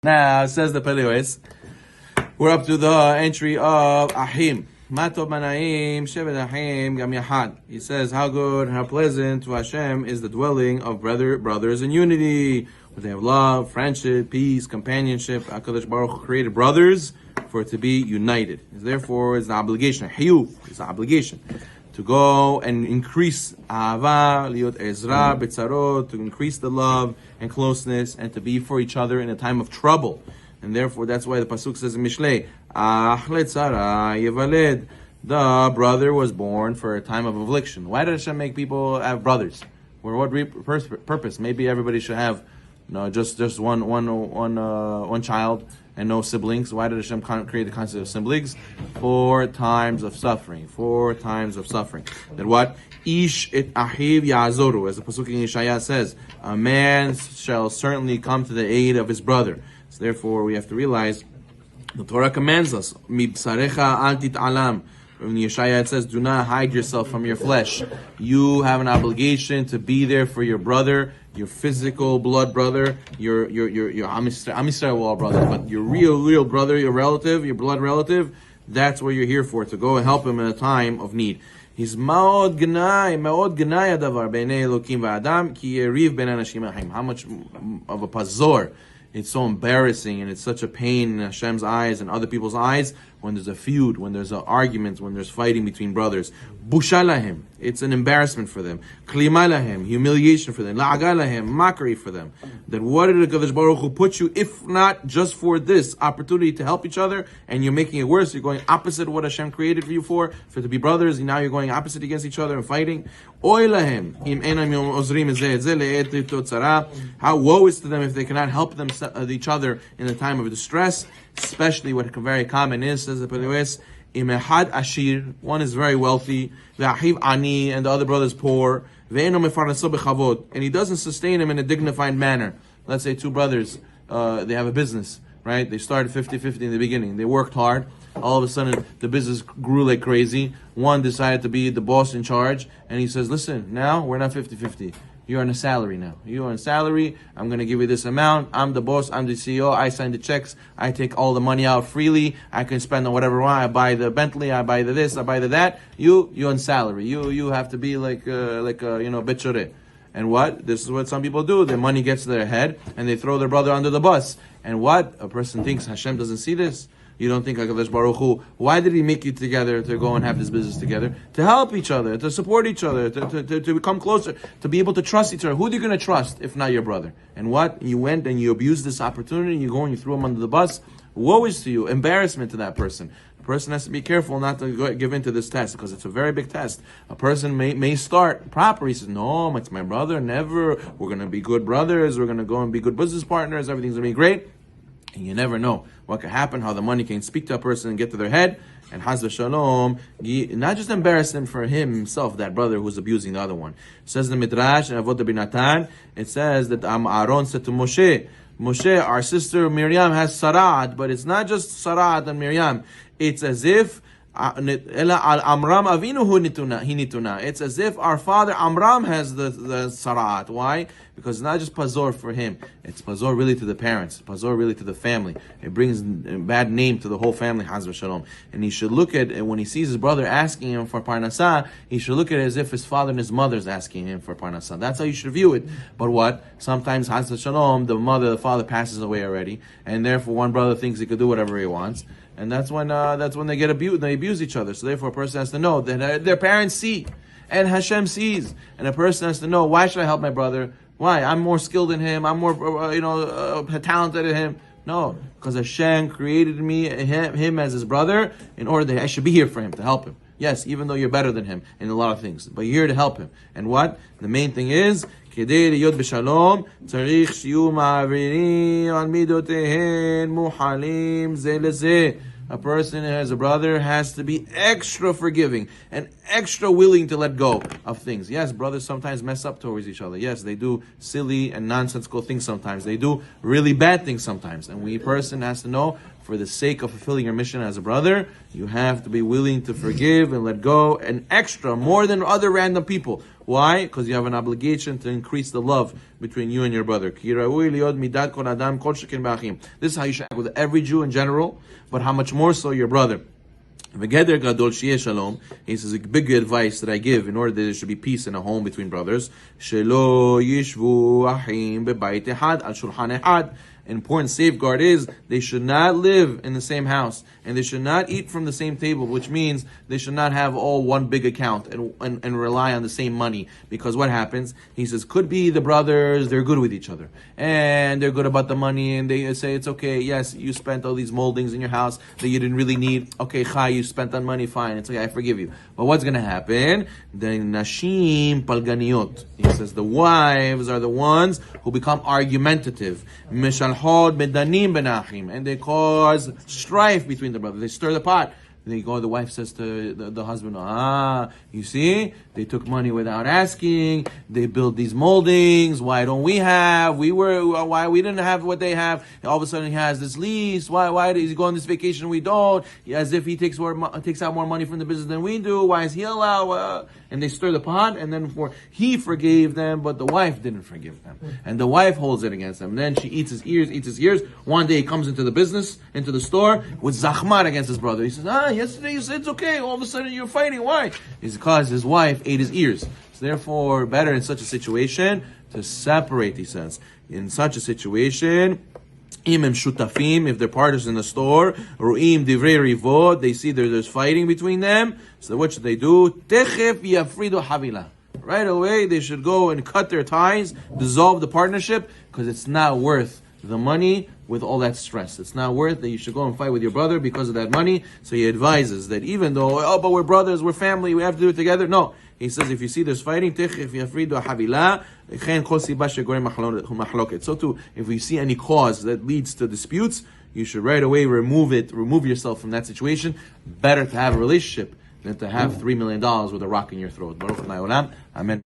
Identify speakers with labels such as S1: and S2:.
S1: Now, says the Pele Yoetz, we're up to the entry of Ahim. Matov Manaim, Shevet Ahim, Gam Yahad. He says, how good, how pleasant to Hashem is the dwelling of brothers in unity. Where they have love, friendship, peace, companionship. HaKadosh Baruch Hu created brothers for it to be united. Therefore, it's an obligation. Hiyuv is an obligation to go and increase ahava, liot ezra, betzarot, to increase the love and closeness, and to be for each other in a time of trouble. And therefore, that's why the pasuk says in Mishlei, Achle tzara yevaled, the brother was born for a time of affliction. Why did Hashem make people have brothers? For what purpose? Maybe everybody should have just one child and no siblings. Why did Hashem create the concept of siblings? 4 times of suffering. 4 times of suffering. That what? Ish et ahiv yazoru, as the pasuk in Yeshaya says, a man shall certainly come to the aid of his brother. So therefore, we have to realize the Torah commands us, mibsarecha al tit'alam. In Yeshaya it says, do not hide yourself from your flesh. You have an obligation to be there for your brother, your physical blood brother, your Am Yisrael, we're all brothers, but your real brother, your relative, your blood relative, that's what you're here for, to go and help him in a time of need. He's ma'od gnai adavar b'nei Elokim v'adam ki yeriv ben anashim achim. How much of a pazor. It's so embarrassing and it's such a pain in Hashem's eyes and other people's eyes when there's a feud, when there's arguments, when there's fighting between brothers. Busha lahim, it's an embarrassment for them. Klima lahim, humiliation for them. La'aga lahim, mockery for them. Then what did the HaKadosh Baruch Hu put you, if not just for this opportunity to help each other, and you're making it worse, you're going opposite of what Hashem created for you for to be brothers, and now you're going opposite against each other and fighting. Oy lahim, im enam ozrim zeh, how woe is to them if they cannot help each other in the time of distress, especially what very common is, says the Pele Yoetz, imehad ashir, one is very wealthy, ve'ahiv ani, and the other brother is poor, ve'eno mefarnaso bechavod, and he doesn't sustain him in a dignified manner. Let's say 2 brothers, they have a business, right? They started 50-50 in the beginning. They worked hard. All of a sudden, the business grew like crazy. One decided to be the boss in charge, and he says, listen, now we're not 50-50. You're on a salary now. You're on a salary. I'm going to give you this amount. I'm the boss. I'm the CEO. I sign the checks. I take all the money out freely. I can spend on whatever I want. I buy the Bentley. I buy the this. I buy the that. You're on salary. You have to be like betchore. And what? This is what some people do. Their money gets to their head, and they throw their brother under the bus. And what? A person thinks Hashem doesn't see this. You don't think HaKadosh Baruch Hu, why did He make you together to go and have this business together? To help each other, to support each other, to become closer, to be able to trust each other. Who are you going to trust if not your brother? And what? You went and you abused this opportunity, you go and you threw him under the bus. Woe is to you, embarrassment to that person. The person has to be careful not to give into this test, because it's a very big test. A person may start proper. He says, no, it's my brother, never. We're going to be good brothers, we're going to go and be good business partners, everything's going to be great. And you never know what can happen, how the money can speak to a person and get to their head. And Haz v'Shalom, not just embarrass him for himself, that brother who's abusing the other one. It says in the Midrash, in Avot Binatan, it says that Aaron said to Moshe, our sister Miriam has sarat, but it's not just sarat and Miriam. It's as if Amram Avinu nituna. It's as if our father Amram has the sarat. Why? Because it's not just pazor for him. It's pazor really to the parents. Pazor really to the family. It brings a bad name to the whole family. Haz v'Shalom. And he should look at, when he sees his brother asking him for parnasah, he should look at it as if his father and his mother's asking him for parnasah. That's how you should view it. But what? Sometimes Haz v'Shalom, the father passes away already, and therefore one brother thinks he could do whatever he wants. And that's when they get abused. They abuse each other. So therefore, a person has to know that their parents see, and Hashem sees, and a person has to know, why should I help my brother? Why? I'm more skilled than him. I'm more talented than him. No, because Hashem created him as his brother in order that I should be here for him, to help him. Yes, even though you're better than him in a lot of things, but you're here to help him. And what? The main thing is, כדי להיות בשלום, צריך שיהיו מעבירים על מידותיהן מוחלים זה לזה. A person who has a brother has to be extra forgiving and extra willing to let go of things. Yes, brothers sometimes mess up towards each other. Yes, they do silly and nonsensical things sometimes. They do really bad things sometimes. And a person has to know, for the sake of fulfilling your mission as a brother, you have to be willing to forgive and let go, and extra, more than other random people. Why? Because you have an obligation to increase the love between you and your brother. This is how you should act with every Jew in general, but how much more so your brother. He says a big advice that I give in order that there should be peace in a home between brothers. An important safeguard is they should not live in the same house and they should not eat from the same table, which means they should not have all one big account and rely on the same money. Because what happens? He says, could be the brothers, they're good with each other and they're good about the money and they say it's okay, yes, you spent all these moldings in your house that you didn't really need. Okay, chai, you spent on money, fine, it's okay, I forgive you. But what's going to happen? The nashim palganiot. He says the wives are the ones who become argumentative. And they cause strife between the brothers. They stir the pot. The wife says to the husband, you see, they took money without asking, they built these moldings, why don't we have, why we didn't have what they have, all of a sudden he has this lease, why does he go on this vacation we don't, as if he takes out more money from the business than we do, why is he allowed, and they stir the pot, and then he forgave them, but the wife didn't forgive them, and the wife holds it against them, and then she eats his ears, one day he comes into the store, with zachmar against his brother, he says, yesterday you said it's okay, all of a sudden you're fighting, why? It's because his wife ate his ears. So therefore, better in such a situation to separate, he says. In such a situation, imem shutafim, if they're partners in the store, ru'im divrei rivot, they see there's fighting between them, so what should they do? Techef yafridu havila. Right away, they should go and cut their ties, dissolve the partnership, because it's not worth the money with all that stress. It's not worth that you should go and fight with your brother because of that money. So he advises that even though, but we're brothers, we're family, we have to do it together. No. He says if you see there's fighting, so too, if we see any cause that leads to disputes, you should right away remove yourself from that situation. Better to have a relationship than to have $3 million with a rock in your throat. Baruch Amen.